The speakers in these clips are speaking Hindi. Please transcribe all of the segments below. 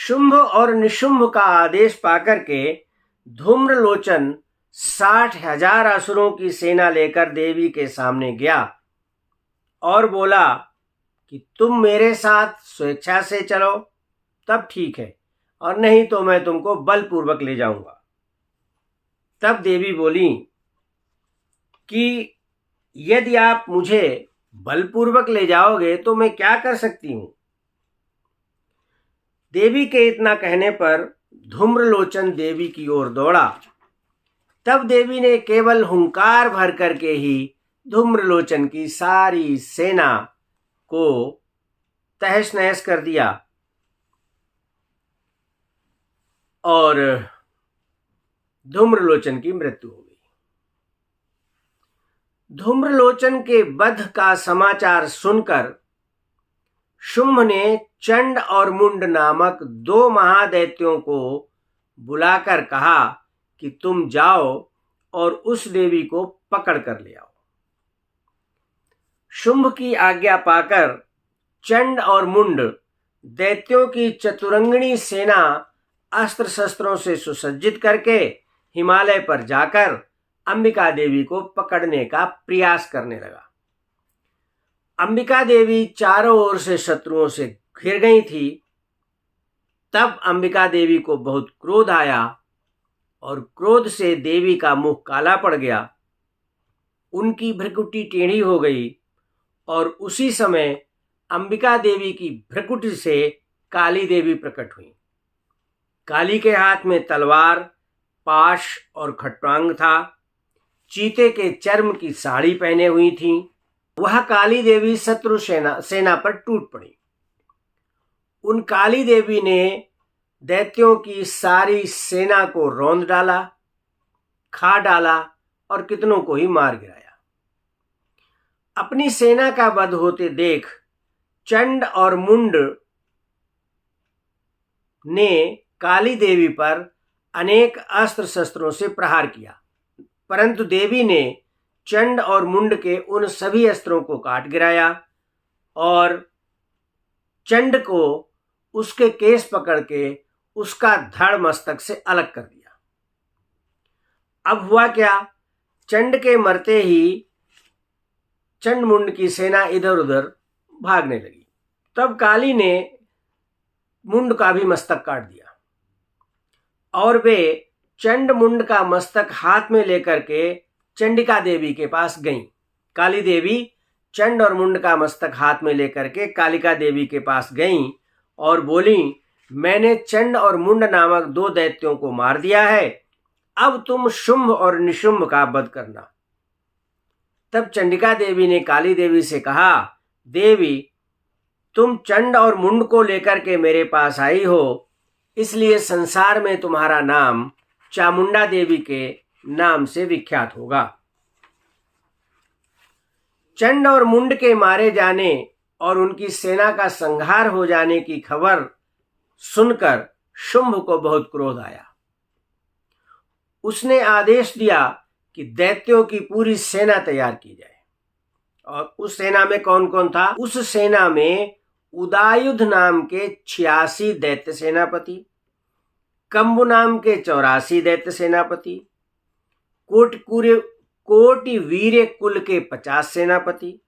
शुंभ और निशुंभ का आदेश पाकर के धूम्रलोचन 60,000 असुरों की सेना लेकर देवी के सामने गया और बोला कि तुम मेरे साथ स्वेच्छा से चलो तब ठीक है, और नहीं तो मैं तुमको बलपूर्वक ले जाऊंगा। तब देवी बोली कि यदि आप मुझे बलपूर्वक ले जाओगे तो मैं क्या कर सकती हूं। देवी के इतना कहने पर धूम्रलोचन देवी की ओर दौड़ा। तब देवी ने केवल हुंकार भर करके ही धूम्रलोचन की सारी सेना को तहस नहस कर दिया और धूम्रलोचन की मृत्यु हो गई। धूम्रलोचन के वध का समाचार सुनकर शुंभ ने चंड और मुंड नामक 2 महादैत्यों को बुलाकर कहा कि तुम जाओ और उस देवी को पकड़ कर ले आओ। शुंभ की आज्ञा पाकर चंड और मुंड दैत्यों की चतुरंगिणी सेना अस्त्र शस्त्रों से सुसज्जित करके हिमालय पर जाकर अंबिका देवी को पकड़ने का प्रयास करने लगा। अंबिका देवी चारों ओर से शत्रुओं से घिर गई थी। तब अंबिका देवी को बहुत क्रोध आया और क्रोध से देवी का मुख काला पड़ गया, उनकी भ्रुकुटी टेढ़ी हो गई और उसी समय अंबिका देवी की भ्रुकुटी से काली देवी प्रकट हुई। काली के हाथ में तलवार, पाश और खट्वांग था। चीते के चर्म की साड़ी पहने हुई थी। वह काली देवी शत्रु सेना पर टूट पड़ी। उन काली देवी ने दैत्यों की सारी सेना को रौंद डाला, खा डाला और कितनों को ही मार गिराया। अपनी सेना का वध होते देख चंड और मुंड ने काली देवी पर अनेक अस्त्र शस्त्रों से प्रहार किया, परंतु देवी ने चंड और मुंड के उन सभी अस्त्रों को काट गिराया और चंड को उसके केस पकड़ के उसका धड़ मस्तक से अलग कर दिया। अब हुआ क्या, चंड के मरते ही चंड मुंड की सेना इधर उधर भागने लगी। तब काली ने मुंड का भी मस्तक काट दिया और वे चंड मुंड का मस्तक हाथ में लेकर के चंडिका देवी के पास गईं। काली देवी चंड और मुंड का मस्तक हाथ में लेकर के कालिका देवी के पास गईं और बोली, मैंने चंड और मुंड नामक 2 दैत्यों को मार दिया है, अब तुम शुंभ और निशुंभ का वध करना। तब चंडिका देवी ने काली देवी से कहा, देवी तुम चंड और मुंड को लेकर के मेरे पास आई हो, इसलिए संसार में तुम्हारा नाम चामुंडा देवी के नाम से विख्यात होगा। चंड और मुंड के मारे जाने और उनकी सेना का संहार हो जाने की खबर सुनकर शुंभ को बहुत क्रोध आया। उसने आदेश दिया कि दैत्यों की पूरी सेना तैयार की जाए। और उस सेना में कौन कौन था? उस सेना में उदायुध नाम के 86 दैत्य सेनापति, कंबु नाम के 84 दैत्य सेनापति, कोटि वीर्य कुल के 50 सेनापति,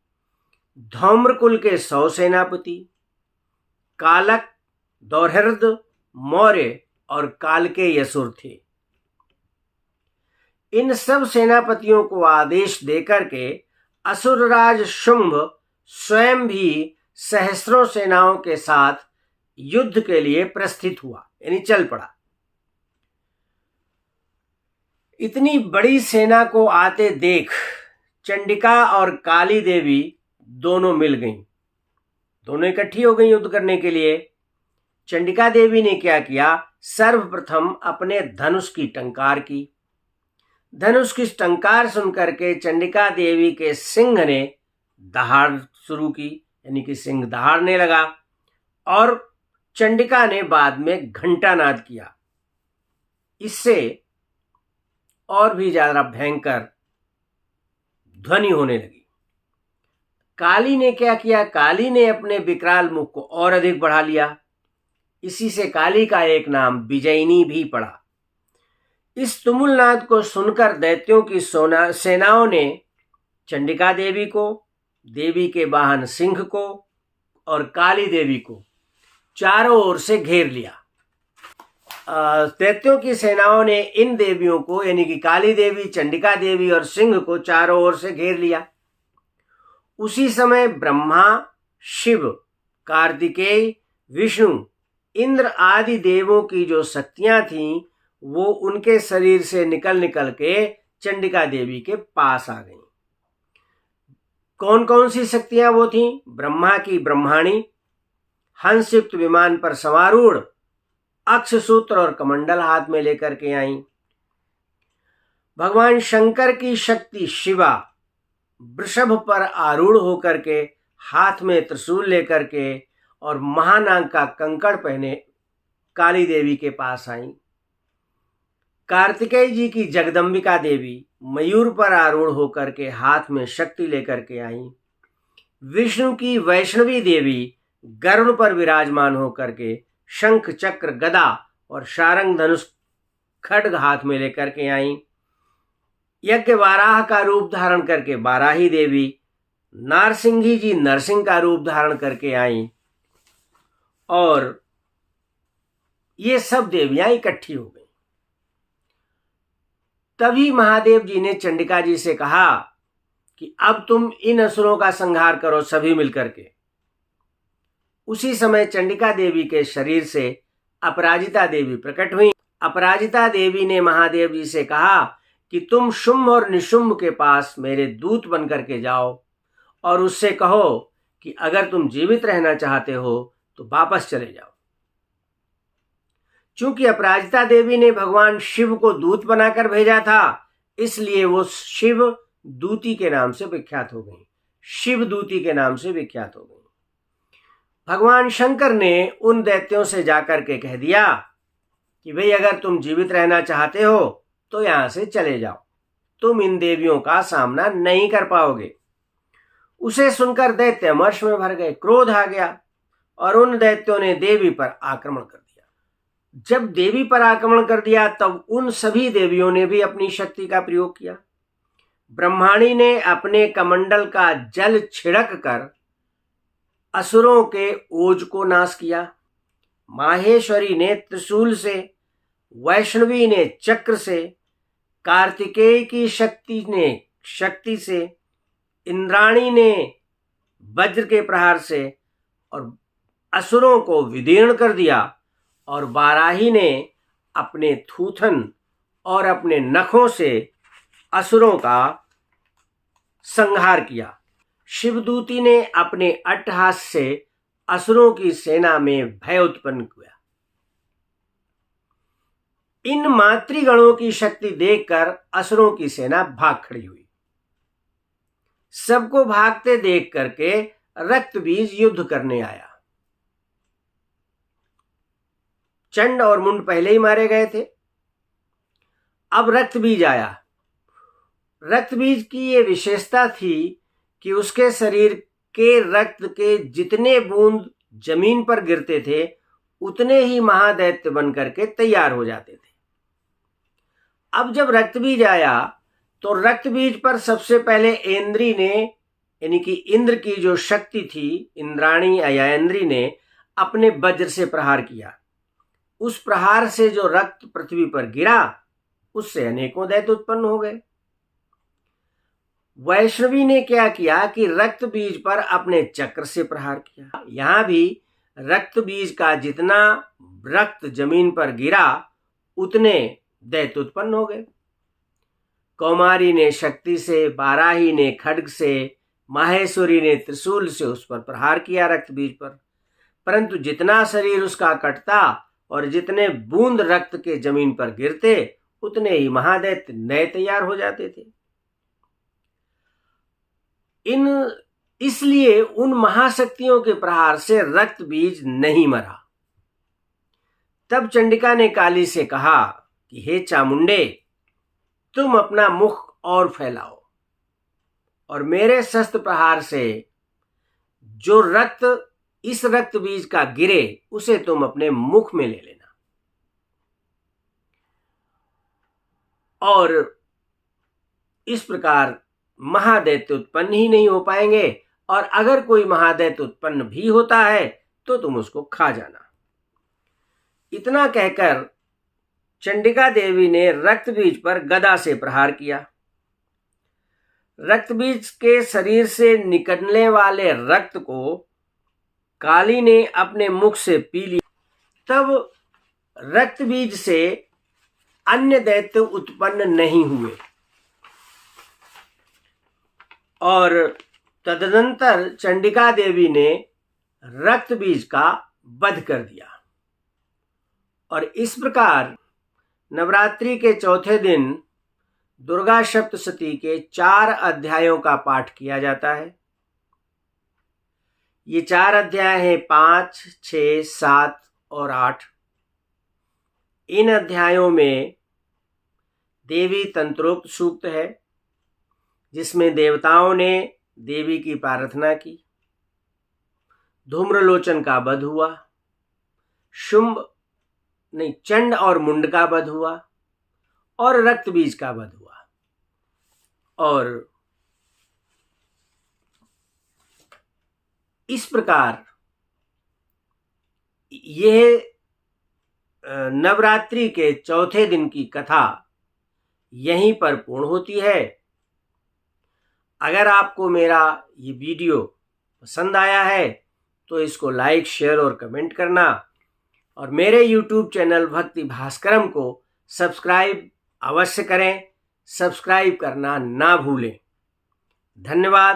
धौम्र कुल के 100 सेनापति, कालक, दौर्हृद, मौर्य और काल के यसुर थे। इन सब सेनापतियों को आदेश देकर के असुरराज शुंभ स्वयं भी सहस्रों सेनाओं के साथ युद्ध के लिए प्रस्थित हुआ, यानी चल पड़ा। इतनी बड़ी सेना को आते देख चंडिका और काली देवी दोनों मिल गईं, दोनों इकट्ठी हो गई युद्ध करने के लिए। चंडिका देवी ने क्या किया, सर्वप्रथम अपने धनुष की टंकार की। धनुष की टंकार सुनकर के चंडिका देवी के सिंह ने दहाड़ शुरू की, यानी कि सिंह दहाड़ने लगा और चंडिका ने बाद में घंटानाद किया। इससे और भी ज्यादा भयंकर ध्वनि होने लगी। काली ने क्या किया, काली ने अपने विकराल मुख को और अधिक बढ़ा लिया। इसी से काली का एक नाम विजयिनी भी पड़ा। इस तुमुलनाद को सुनकर दैत्यों की सेनाओं ने चंडिका देवी को, देवी के वाहन सिंह को और काली देवी को चारों ओर से घेर लिया। दैत्यों की सेनाओं ने इन देवियों को यानी कि काली देवी, चंडिका देवी और सिंह को चारों ओर से घेर लिया। उसी समय ब्रह्मा, शिव, कार्तिकेय, विष्णु, इंद्र आदि देवों की जो शक्तियां थीं वो उनके शरीर से निकल निकल के चंडिका देवी के पास आ गईं। कौन कौन सी शक्तियां वो थीं? ब्रह्मा की ब्रह्माणी, हंसयुक्त विमान पर सवारूढ़, अक्षसूत्र और कमंडल हाथ में लेकर के आईं। भगवान शंकर की शक्ति शिवा वृषभ पर आरूढ़ होकर के, हाथ में त्रिशूल लेकर के और महानाग का कंकड़ पहने काली देवी के पास आईं। कार्तिकेय जी की जगदम्बिका देवी मयूर पर आरूढ़ होकर के हाथ में शक्ति लेकर के आईं। विष्णु की वैष्णवी देवी गरुड़ पर विराजमान होकर के शंख, चक्र, गदा और शारंग धनुष खड्ग हाथ में लेकर के आईं। यज्ञ वाराह का रूप धारण करके वाराही देवी, नारसिंही जी नरसिंह का रूप धारण करके आईं और ये सब देवियां इकट्ठी हो गई। तभी महादेव जी ने चंडिका जी से कहा कि अब तुम इन असुरों का संहार करो सभी मिलकर के। उसी समय चंडिका देवी के शरीर से अपराजिता देवी प्रकट हुई। अपराजिता देवी ने महादेव जी से कहा कि तुम शुंभ और निशुंभ के पास मेरे दूत बन करके जाओ और उससे कहो कि अगर तुम जीवित रहना चाहते हो तो वापस चले जाओ। चूंकि अपराजिता देवी ने भगवान शिव को दूत बनाकर भेजा था, इसलिए वो शिव दूती के नाम से विख्यात हो गई, शिव दूती के नाम से विख्यात हो गई। भगवान शंकर ने उन दैत्यों से जाकर के कह दिया कि भाई अगर तुम जीवित रहना चाहते हो तो यहां से चले जाओ, तुम इन देवियों का सामना नहीं कर पाओगे। उसे सुनकर दैत्य मर्ष में भर गए, क्रोध आ गया और उन दैत्यों ने देवी पर आक्रमण कर दिया। जब देवी पर आक्रमण कर दिया तब उन सभी देवियों ने भी अपनी शक्ति का प्रयोग किया। ब्रह्माणी ने अपने कमंडल का जल छिड़क कर असुरों के ओज को नाश किया। माहेश्वरी ने त्रिशूल से, वैष्णवी ने चक्र से, कार्तिकेय की शक्ति से, इंद्राणी ने वज्र के प्रहार से और असुरों को विदीर्ण कर दिया और वाराही ने अपने थूथन और अपने नखों से असुरों का संहार किया। शिवदूती ने अपने अट्टहास से असुरों की सेना में भय उत्पन्न किया। इन मातृगणों की शक्ति देखकर असुरों की सेना भाग खड़ी हुई। सबको भागते देख करके रक्तबीज युद्ध करने आया। चंड और मुंड पहले ही मारे गए थे, अब रक्तबीज आया। रक्तबीज की ये विशेषता थी कि उसके शरीर के रक्त के जितने बूंद जमीन पर गिरते थे उतने ही महादैत्य बनकर के तैयार हो जाते थे। अब जब रक्तबीज आया तो रक्तबीज पर सबसे पहले इंद्री ने यानी कि इंद्र की जो शक्ति थी, इंद्राणी या इंद्री ने अपने वज्र से प्रहार किया। उस प्रहार से जो रक्त पृथ्वी पर गिरा उससे अनेकों दैत्य उत्पन्न हो गए। वैष्णवी ने क्या किया कि रक्त बीज पर अपने चक्र से प्रहार किया। यहां भी रक्त बीज का जितना रक्त जमीन पर गिरा उतने दैत्य उत्पन्न हो गए। कौमारी ने शक्ति से, बाराही ने खड्ग से, माहेश्वरी ने त्रिशूल से उस पर प्रहार किया रक्त बीज पर, परंतु जितना शरीर उसका कटता और जितने बूंद रक्त के जमीन पर गिरते उतने ही महादैत्य नए तैयार हो जाते थे। इसलिए उन महाशक्तियों के प्रहार से रक्त बीज नहीं मरा। तब चंडिका ने काली से कहा कि हे चामुंडे, तुम अपना मुख और फैलाओ और मेरे शस्त्र प्रहार से जो रक्त इस रक्त बीज का गिरे उसे तुम अपने मुख में ले लेना। और इस प्रकार महादैत्य उत्पन्न ही नहीं हो पाएंगे, और अगर कोई महादैत्य उत्पन्न भी होता है तो तुम उसको खा जाना। इतना कहकर चंडिका देवी ने रक्त बीज पर गदा से प्रहार किया। रक्त बीज के शरीर से निकलने वाले रक्त को काली ने अपने मुख से पी लिया। तब रक्त बीज से अन्य दैत्य उत्पन्न नहीं हुए और तदनंतर चंडिका देवी ने रक्त बीज का वध कर दिया। और इस प्रकार नवरात्रि के चौथे दिन दुर्गा सप्तशती के 4 अध्यायों का पाठ किया जाता है। ये 4 अध्याय हैं 5, 6, 7 और 8। इन अध्यायों में देवी तंत्रोक्त सूक्त है, जिसमें देवताओं ने देवी की प्रार्थना की। धूम्रलोचन का वध हुआ, चंड और मुंड का वध हुआ और रक्त बीज का वध हुआ। और इस प्रकार यह नवरात्रि के चौथे दिन की कथा यहीं पर पूर्ण होती है। अगर आपको मेरा ये वीडियो पसंद आया है तो इसको लाइक, शेयर और कमेंट करना, और मेरे YouTube चैनल भक्ति भास्करम को सब्सक्राइब अवश्य करें। सब्सक्राइब करना ना भूलें। धन्यवाद।